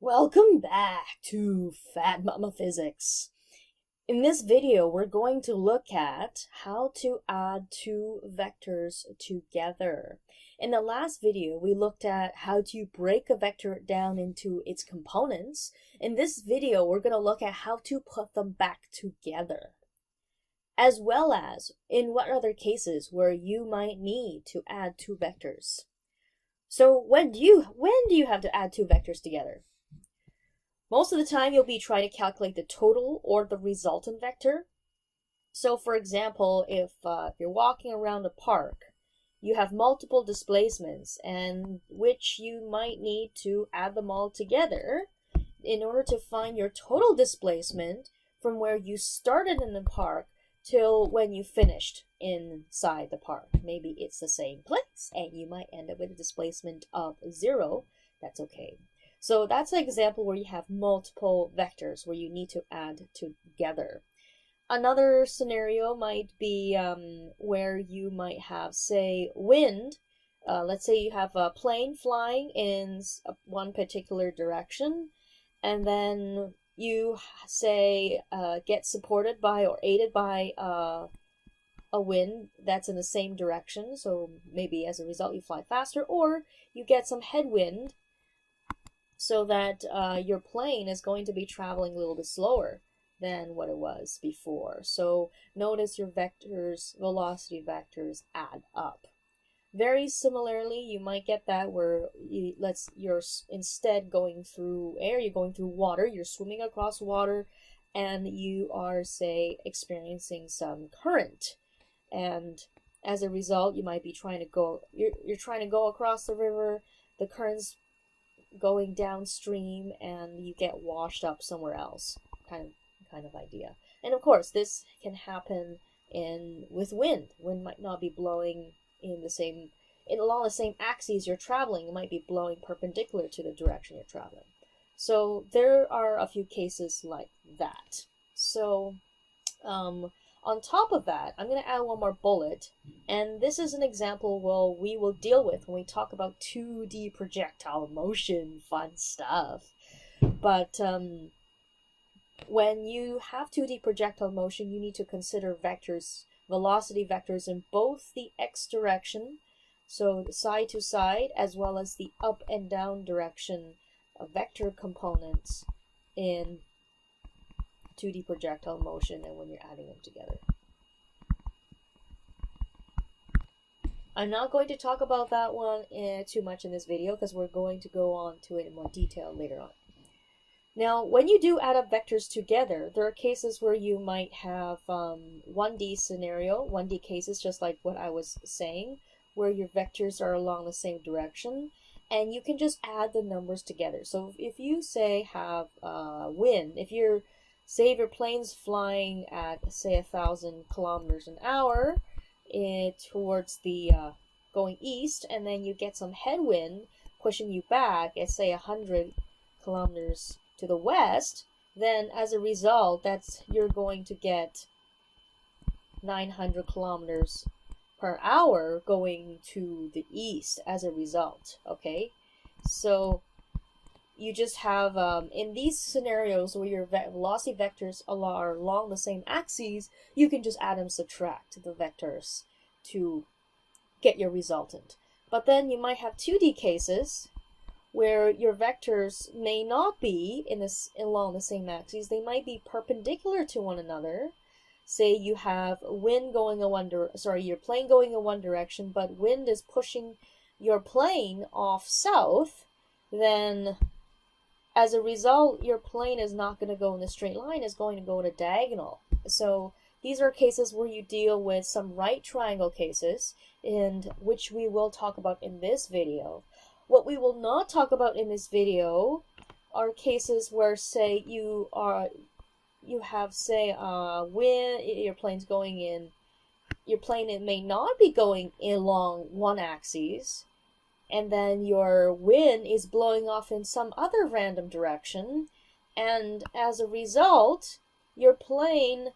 Welcome back to Fat Mama Physics. In this video, we're going to look at how to add two vectors together. In the last video, we looked at how to break a vector down into its components. In this video, we're going to look at how to put them back together, as well as in what other cases where you might need to add two vectors. So when do you have to add two vectors together? Most of the time, you'll be trying to calculate the total or the resultant vector. So for example, if you're walking around a park, you have multiple displacements and which you might need to add them all together in order to find your total displacement from where you started in the park till when you finished inside the park. Maybe it's the same place and you might end up with a displacement of 0. That's okay. So that's an example where you have multiple vectors where you need to add together. Another scenario might be where you might have, say, wind. Let's say you have a plane flying in one particular direction, and then you, say, get supported by or aided by a wind that's in the same direction. So maybe as a result you fly faster, or you get some headwind so that your plane is going to be traveling a little bit slower than what it was before. So notice your vectors, velocity vectors add up. Very similarly, you might get that where you're instead going through air, you're going through water, you're swimming across water, and you are, say, experiencing some current. And as a result, you might be trying to go, you're trying to go across the river, the current's going downstream and you get washed up somewhere else, kind of idea. And of course, this can happen with wind. Wind might not be blowing along the same axes you're traveling. It might be blowing perpendicular to the direction you're traveling. So there are a few cases like that. So on top of that, I'm going to add one more bullet, and this is an example we will deal with when we talk about 2D projectile motion, fun stuff. But when you have 2D projectile motion, you need to consider vectors, velocity vectors in both the x direction, so side to side, as well as the up and down direction vector components in 2D projectile motion and when you're adding them together. I'm not going to talk about that one too much in this video because we're going to go on to it in more detail later on. Now, when you do add up vectors together, there are cases where you might have 1D scenario, 1D cases, just like what I was saying, where your vectors are along the same direction, and you can just add the numbers together. So if you, say, have wind, say if your plane's flying at, say, 1,000 kilometers an hour towards the going east, and then you get some headwind pushing you back at, say, 100 kilometers to the west, then as a result, you're going to get 900 kilometers per hour going to the east as a result. Okay, so you just have, in these scenarios where your velocity vectors are along the same axes, you can just add and subtract the vectors to get your resultant. But then you might have 2D cases where your vectors may not be along the same axes. They might be perpendicular to one another. Say you have wind going your plane going in one direction, but wind is pushing your plane off south, then as a result, your plane is not going to go in a straight line, it's going to go in a diagonal. So these are cases where you deal with some right triangle cases, and which we will talk about in this video. What we will not talk about in this video are cases where, say, you have, say, wind, your plane's going in, your plane, it may not be going along one axis, and then your wind is blowing off in some other random direction, and as a result, your plane,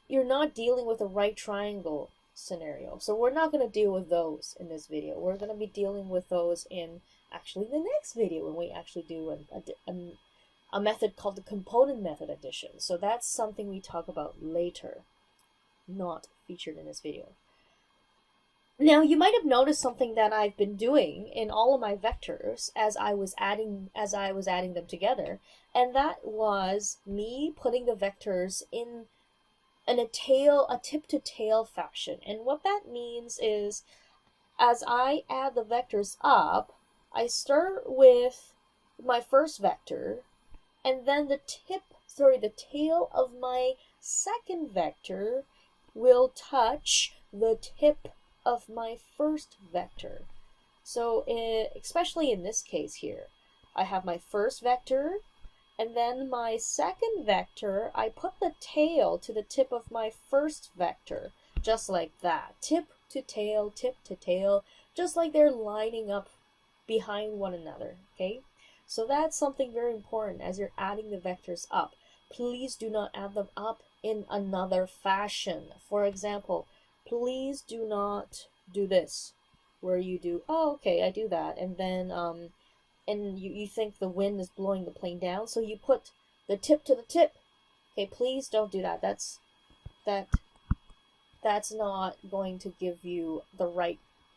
you're not dealing with a right triangle scenario. So we're not going to deal with those in this video. We're going to be dealing with those in actually the next video when we actually do a method called the component method addition. So that's something we talk about later, not featured in this video. Now you might have noticed something that I've been doing in all of my vectors as I was adding them together, and that was me putting the vectors in a tip to tail fashion. And what that means is, as I add the vectors up, I start with my first vector, and then the tail of my second vector will touch the tip of my first vector. So especially in this case here, I have my first vector, and then my second vector, I put the tail to the tip of my first vector, just like that. Tip to tail, just like they're lining up behind one another, okay? So that's something very important as you're adding the vectors up. Please do not add them up in another fashion. For example, please do not do this, where you do, oh, okay, I do that, and then, and you think the wind is blowing the plane down, so you put the tip to the tip. Okay, please don't do that. That's not going to give you the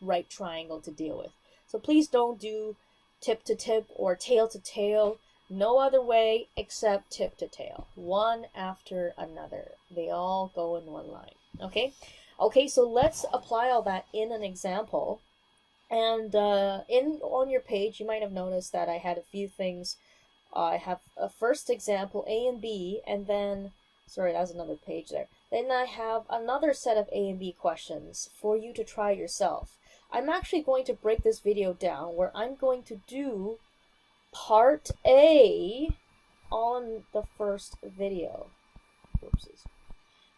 right triangle to deal with. So please don't do tip to tip or tail to tail. No other way except tip to tail, one after another. They all go in one line. Okay, so let's apply all that in an example. And on your page, you might have noticed that I had a few things. I have a first example, A and B, and then, sorry, that was another page there. Then I have another set of A and B questions for you to try yourself. I'm actually going to break this video down where I'm going to do part A on the first video. Whoopsies.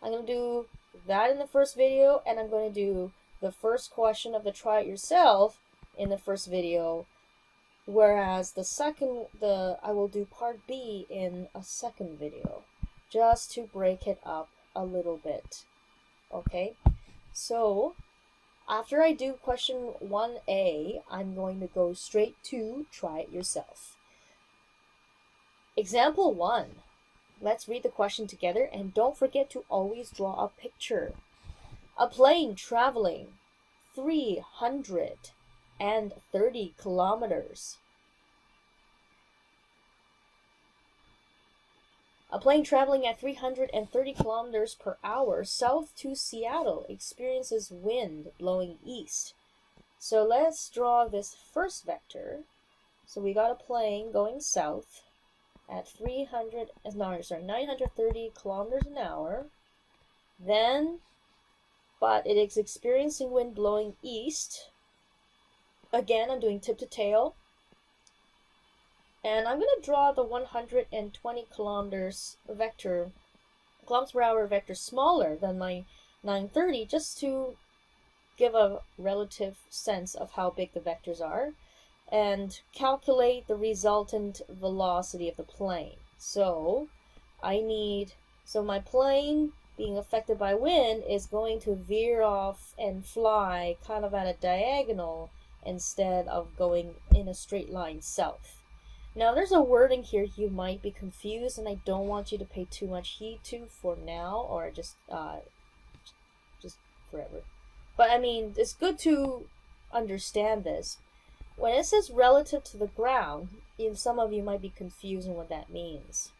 I'm going to do that in the first video, and I'm going to do the first question of the try it yourself in the first video, whereas I will do part B in a second video, just to break it up a little bit. Okay, so after I do question 1A, I'm going to go straight to try it yourself. Example 1. Let's read the question together, and don't forget to always draw a picture. A plane traveling 330 kilometers. A plane traveling at 330 kilometers per hour south to Seattle experiences wind blowing east. So let's draw this first vector. So we got a plane going south at 930 kilometers an hour. Then, but it is experiencing wind blowing east. Again, I'm doing tip to tail. And I'm going to draw the 120 kilometers per hour vector smaller than my 930, just to give a relative sense of how big the vectors are, and calculate the resultant velocity of the plane. So my plane being affected by wind is going to veer off and fly kind of at a diagonal instead of going in a straight line south. Now there's a wording here you might be confused, and I don't want you to pay too much heed to for now, or just forever. But I mean, it's good to understand this. When it says relative to the ground, some of you might be confused on what that means.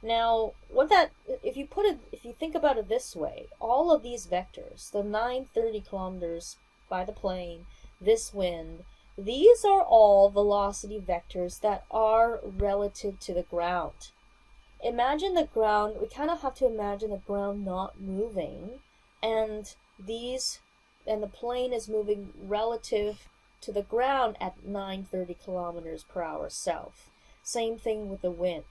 Now, if you think about it this way, all of these vectors, the 930 kilometers by the plane, this wind, these are all velocity vectors that are relative to the ground. Imagine the ground, we kind of have to imagine the ground not moving, and the plane is moving relative to the ground at 930 kilometers per hour south. Same thing with the wind.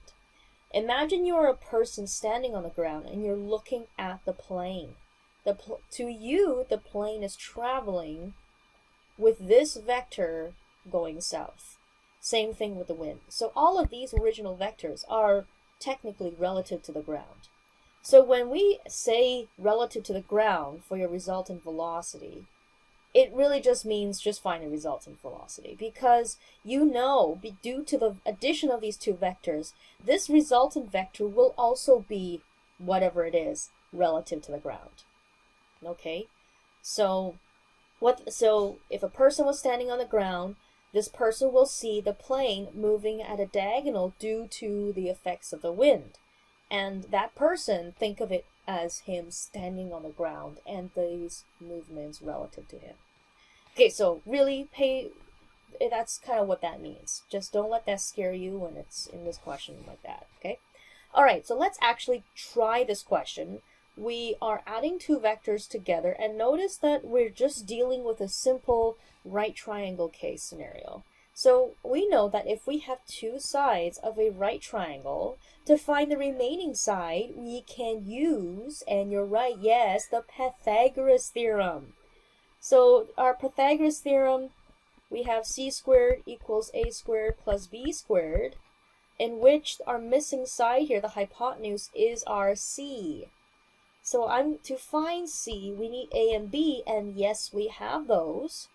Imagine you're a person standing on the ground and you're looking at the plane. To you, the plane is traveling with this vector going south. Same thing with the wind. So all of these original vectors are technically relative to the ground. So when we say relative to the ground for your resultant velocity, it really just means just find the resultant velocity, because you know, due to the addition of these two vectors, this resultant vector will also be whatever it is relative to the ground. Okay, so if a person was standing on the ground, this person will see the plane moving at a diagonal due to the effects of the wind. And that person, think of it as him standing on the ground and these movements relative to him. Okay, so really that's kind of what that means. Just don't let that scare you when it's in this question like that, okay? All right, so let's actually try this question. We are adding two vectors together, and notice that we're just dealing with a simple right triangle case scenario. So we know that if we have two sides of a right triangle, to find the remaining side, we can use, and you're right, yes, the Pythagoras theorem. So our Pythagoras theorem, we have c squared equals a squared plus b squared, in which our missing side here, the hypotenuse, is our c. So to find c, we need a and b, and yes, we have those.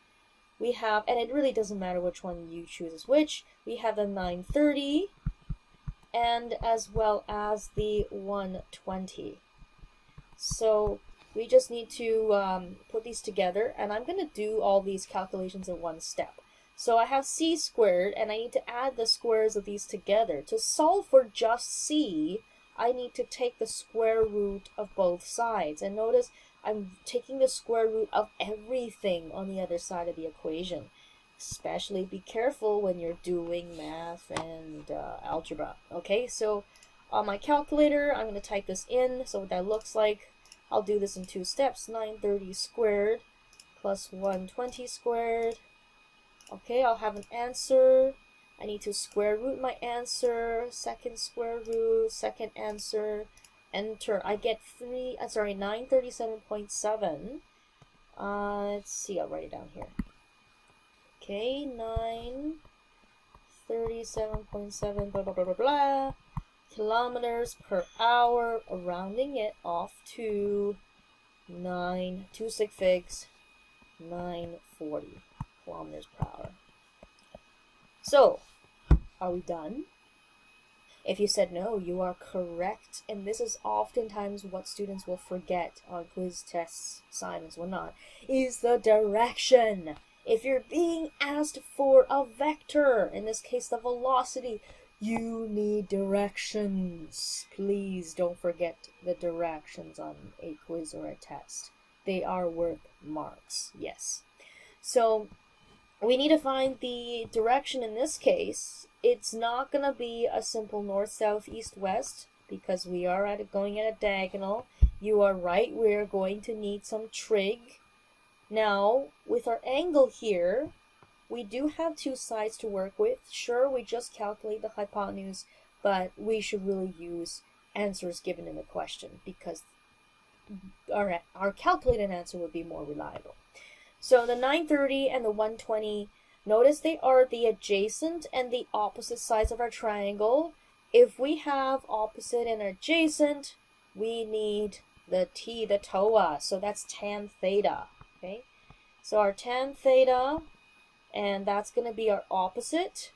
We have, and it really doesn't matter which one you choose as which, we have the 930 and as well as the 120. So we just need to put these together, and I'm going to do all these calculations in one step. So I have c squared, and I need to add the squares of these together. To solve for just c, I need to take the square root of both sides. And notice I'm taking the square root of everything on the other side of the equation. Especially be careful when you're doing math and algebra. Okay, so on my calculator, I'm going to type this in. So what that looks like, I'll do this in two steps. 930 squared plus 120 squared. Okay, I'll have an answer. I need to square root my answer. Second square root, second answer. Enter. I get 937.7. Let's see, I'll write it down here. Okay, 937.7 blah blah blah blah blah kilometers per hour, rounding it off to 2 sig figs, 940 kilometers per hour. So, are we done? If you said no, you are correct, and this is oftentimes what students will forget on quiz tests, assignments, whatnot, is the direction. If you're being asked for a vector, in this case the velocity, you need directions. Please don't forget the directions on a quiz or a test. They are worth marks, yes. So we need to find the direction in this case. It's not going to be a simple north, south, east, west, because we are going at a diagonal. You are right, we're going to need some trig. Now, with our angle here, we do have two sides to work with. Sure, we just calculate the hypotenuse, but we should really use answers given in the question, because our calculated answer would be more reliable. So the 930 and the 120, notice they are the adjacent and the opposite sides of our triangle. If we have opposite and adjacent, we need the TOA, so that's tan theta. Okay, so our tan theta, and that's going to be our opposite,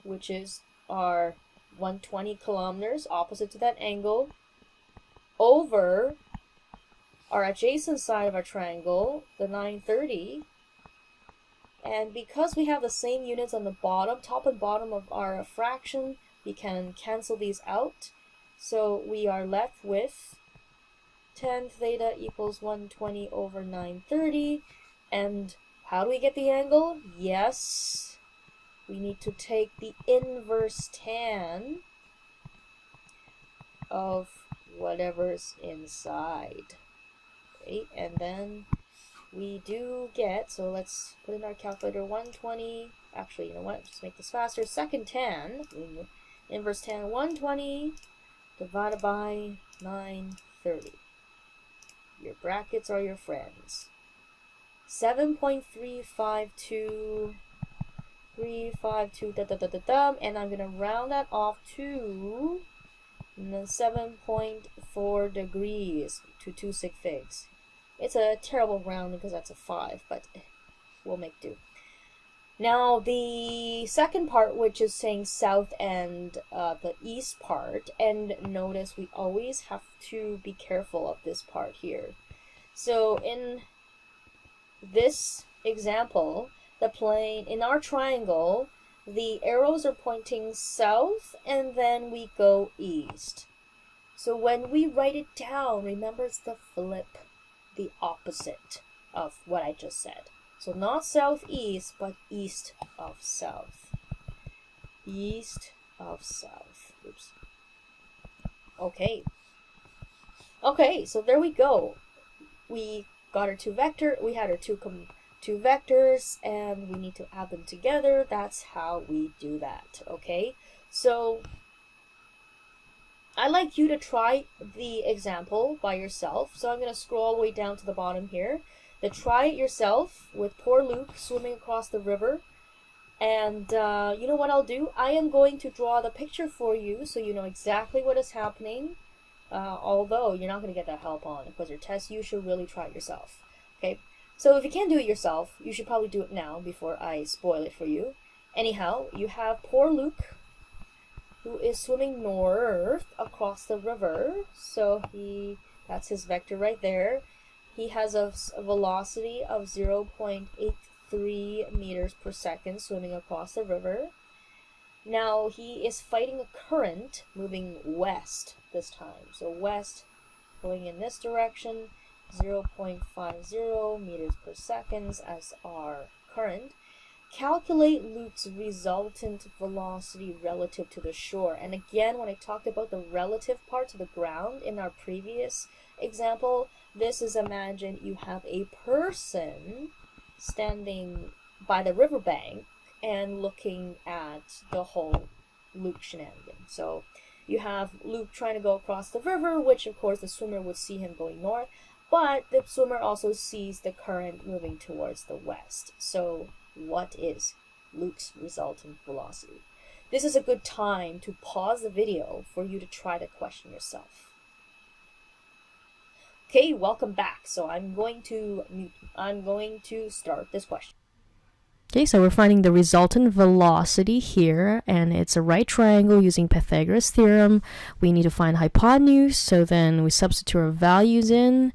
which is our 120 kilometers, opposite to that angle, over our adjacent side of our triangle, the 930. And because we have the same units on the bottom, top and bottom of our fraction, we can cancel these out. So we are left with tan theta equals 120 over 930. And how do we get the angle? Yes, we need to take the inverse tan of whatever's inside. Okay, and then we do get, so let's put in our calculator, 120, actually, you know what, just make this faster, second tan, inverse tan 120 divided by 930. Your brackets are your friends. 7.352, and I'm going to round that off to 7.4 degrees to 2 sig figs. It's a terrible rounding because that's a 5, but we'll make do. Now, the second part, which is saying south and the east part, and notice we always have to be careful of this part here. So in this example, the plane, in our triangle, the arrows are pointing south and then we go east. So when we write it down, remember it's the flip, the opposite of what I just said. So not southeast, but east of south. East of south. Oops. Okay. Okay, so there we go. We got our two vectors, and we need to add them together. That's how we do that. Okay. So I'd like you to try the example by yourself. So I'm going to scroll all the way down to the bottom here. To try it yourself with poor Luke swimming across the river. And you know what I'll do? I am going to draw the picture for you so you know exactly what is happening. Although you're not going to get that help on because your test, you should really try it yourself. Okay, so if you can't do it yourself, you should probably do it now before I spoil it for you. Anyhow, you have poor Luke who is swimming north across the river. So that's his vector right there. He has a velocity of 0.83 meters per second swimming across the river. Now he is fighting a current moving west this time. So west going in this direction, 0.50 meters per second as our current. Calculate Luke's resultant velocity relative to the shore. And again, when I talked about the relative part to the ground in our previous example, this is, imagine you have a person standing by the riverbank and looking at the whole Luke shenanigan. So you have Luke trying to go across the river, which of course the swimmer would see him going north, but the swimmer also sees the current moving towards the west. So what is Luke's resultant velocity? This is a good time to pause the video for you to try to question yourself. Okay, welcome back. So I'm going to start this question. Okay, so we're finding the resultant velocity here, and it's a right triangle using Pythagoras theorem. We need to find hypotenuse, so then we substitute our values in,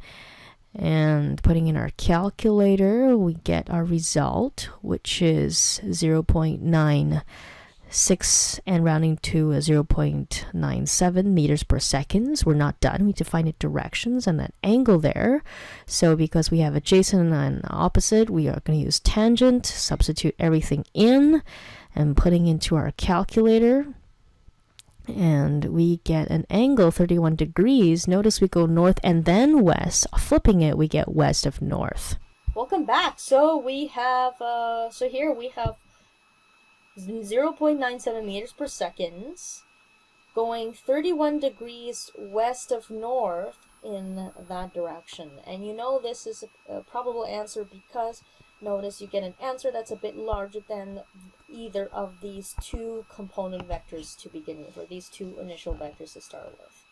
and putting in our calculator, we get our result, which is 0.96 and rounding to 0.97 meters per second. We're not done. We need to find it directions and that angle there. So because we have adjacent and opposite, we are going to use tangent, substitute everything in, and putting into our calculator. And we get an angle 31 degrees. Notice we go north and then west. Flipping it, we get west of north. Welcome back. So we have, here we have 0.97 meters per second going 31 degrees west of north in that direction. And you know this is a probable answer because notice you get an answer that's a bit larger than either of these two component vectors to begin with, or these two initial vectors to start with.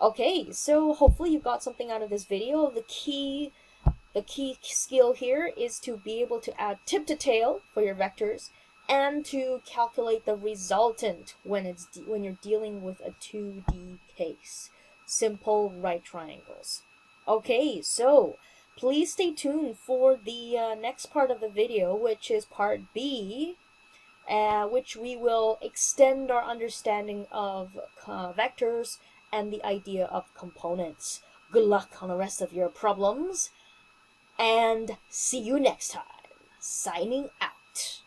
Okay, so hopefully you got something out of this video. The key skill here is to be able to add tip to tail for your vectors and to calculate the resultant when you're dealing with a 2D case. Simple right triangles. Okay, so please stay tuned for the next part of the video, which is part B, which we will extend our understanding of vectors and the idea of components. Good luck on the rest of your problems, and see you next time. Signing out.